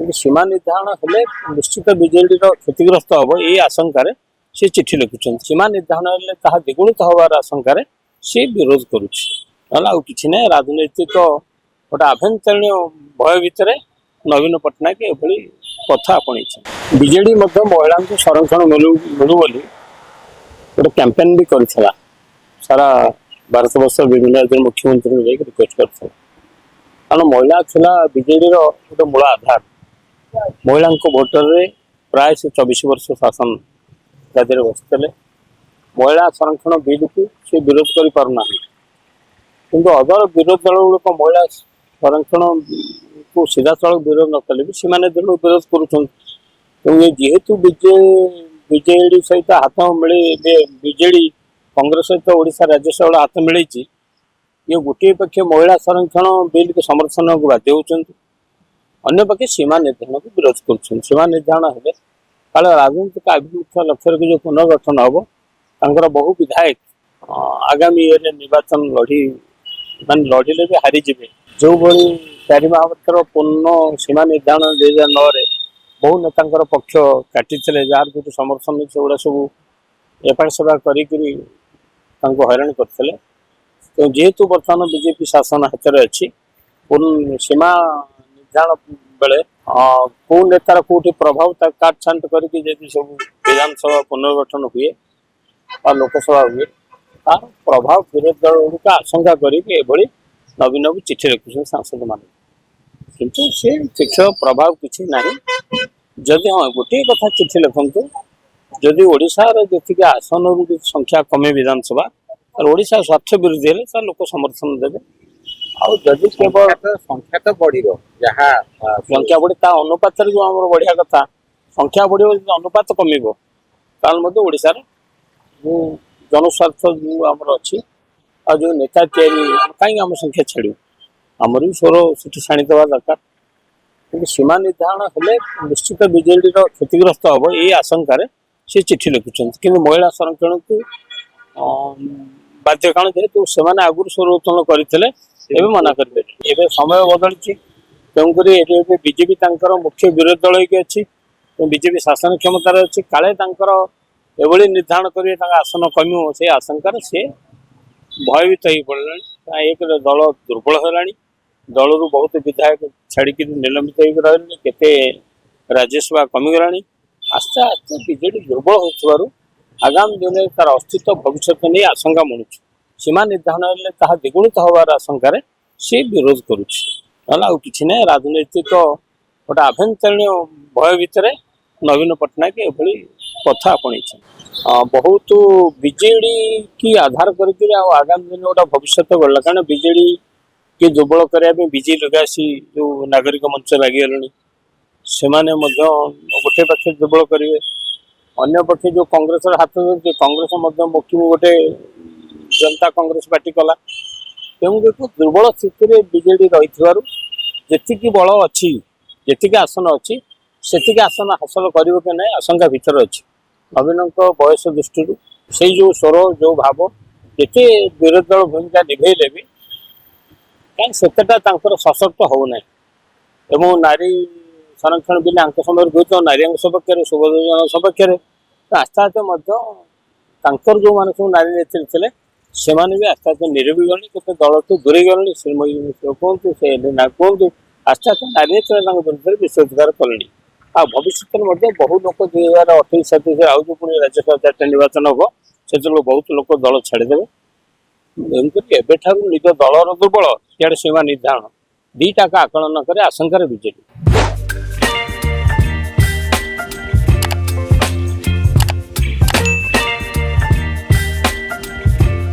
कि सीमा निर्धारण हेले निश्चित बिजेडी क्षतिग्रस्त हम ये आशंकार से चिठी लिखुं सीमा निर्धारण हेले ताहा द्विगुणित हबार आशंकार से विरोध करुँच कि राजनैतिक गोटे आभ्यंतरीण भय भितर नवीन पट्टनायक एभली कथा आपणी बीजेडी महिला संरक्षण मिलू बोली गोटे कैंपेन भी करा सारा भारत वर्ष विभिन्न राज्य मुख्यमंत्री रिक्वेस्ट कर कारण महिला थिला बीजेडी गोटे मूल आधार महिला भोटर रे प्राय से 24 वर्ष शासन राज्य बसते महिला संरक्षण बिल को से विरोध कर पारना किंतु अदर विरोध दल गुड़िक महिला संरक्षण को सीधा सड़क विरोध न कले भी सीमाने दल विरोध करुँच जेहेतु बीजेडी सहित हाथ मिले बीजेडी कांग्रेस सहित ओडिशा राज्यसभा हाथ मिले ये गोटे पक्ष महिला संरक्षण बिल के समर्थन को बाध्य होती अन्य पक्ष सीमा निर्धारण को विरोध कर सीमा निर्धारण हेले काल राजनीतिक आभिमुख्य लक्ष्य जो पुनर्गठन हम बहु विधायक आगामी निर्वाचन लड़िले भी हारीजे जो भाई 4 महावर्तर पूर्ण सीमा निर्धारण 2009 बहु नेता पक्ष काटी जार जो समर्थन से गुड़ा सब एपाट सेपाट कर हैरान करते तो जेहेतु बर्तमान बीजेपी शासन हाथ में अच्छी पूर्ण सीमा निर्धारण बेले कौ नेतार कौटी प्रभाव काट छाट करके सब विधानसभा पुनर्गठन हुए लोकसभा हुए तार प्रभाव विरोधी दल गुड़िक आशंका करके नवीन को चिठी लिखुं सांसद मान किंतु से चिठी प्रभाव किसी ना जदि हाँ गोटे कथा चिठी लिखु जदि ओडिशार जी आसन संख्या कमे विधानसभा ओडिशा स्वार्थ विरोधी है लोक समर्थन देवे आदि केवल संख्या तो बढ़ जहाँ संख्या बढ़े अनुपात जो आम बढ़िया कथा संख्या बढ़ अनुपात कम ओडिशार जो जनस्वार्थ जो आमर अच्छी आ जो नेता कहीं आम संख्या छाड़ू आमर भी स्वर से छाणी देवा दरकार कि सीमा निर्धारण हेले निश्चित बीजेडी क्षतिग्रस्त हम ये आशंकार से चिठी लिखुं कि महिला संरक्षण को बाध्य कारण जेहेतु से आगुरी स्वर उत्तोलन करते मना करेंगे समय बदली तेणुक बीजेपी मुख्य विरोधी दल होगी अच्छी बीजेपी शासन क्षमतार अच्छी काले एभली निर्धारण करेंगे आसन कम से आशंकार से भयभीत हो पड़ा एक दल दुर्बल है दल रु बहुत विधायक छाड़ी निलंबित होते राज्यसभा कमिगला आस्ते आस्ते बीजेडी दुर्बल हो आगामी दिन में तार अस्तित्व भविष्य नहीं आशंका मुणु सीमा निर्धारण ताहा द्विगुणित हबार आशंकार से विरोध करुँच कि राजनैतिक गोटे आभ्यंतरीण भय भितर नवीन पट्टनायक एभली कथा आपणी बहुत बीजेडी की आधार करके आगामी दिन गोटे भविष्य गला कारण बीजेडी की दुर्बल करने बीजे लगासी जो नागरिक मंच लगिगले से गोटे पक्ष दुर्बल करेंगे अन्य पक्ष जो कांग्रेस हाथ कांग्रेस मुख्य गोटे जनता कांग्रेस पार्टी कला तेणु दुर्बल स्थिति बीजेडी रही जी बल अच्छी जी आसन अच्छी से आसन हासिल कर आशंका भितर अच्छी नवीन बयस दृष्टि से जो स्वर जो भाव जिते विरोधी दल भूमिका निभेले भी कहीं सेटा सशक्त होना एवं नारी संरक्षण बिल समय गुरुत्व नारी सपक्ष सुभद्रा सपक्ष आस्ते आस्ते जो मान सब नारी नेत्री थे से भी आस्ते आस्ते निरवी गले केते दल तो दूरे गले कहतु से कहतु आस्ते आस्ते नारी नेत्री विरुद्ध विश्वासघात कले आ भविष्य में बहु लोग 2028-27 आउ जो पुणी राज्यसभा 4टा निर्वाचन हम से बहुत लोग दल छाड़देवे एवं निज दलर दुर्बल इे सीमा निर्धारण 2टा आकलन करे आशंकार बीजेडी।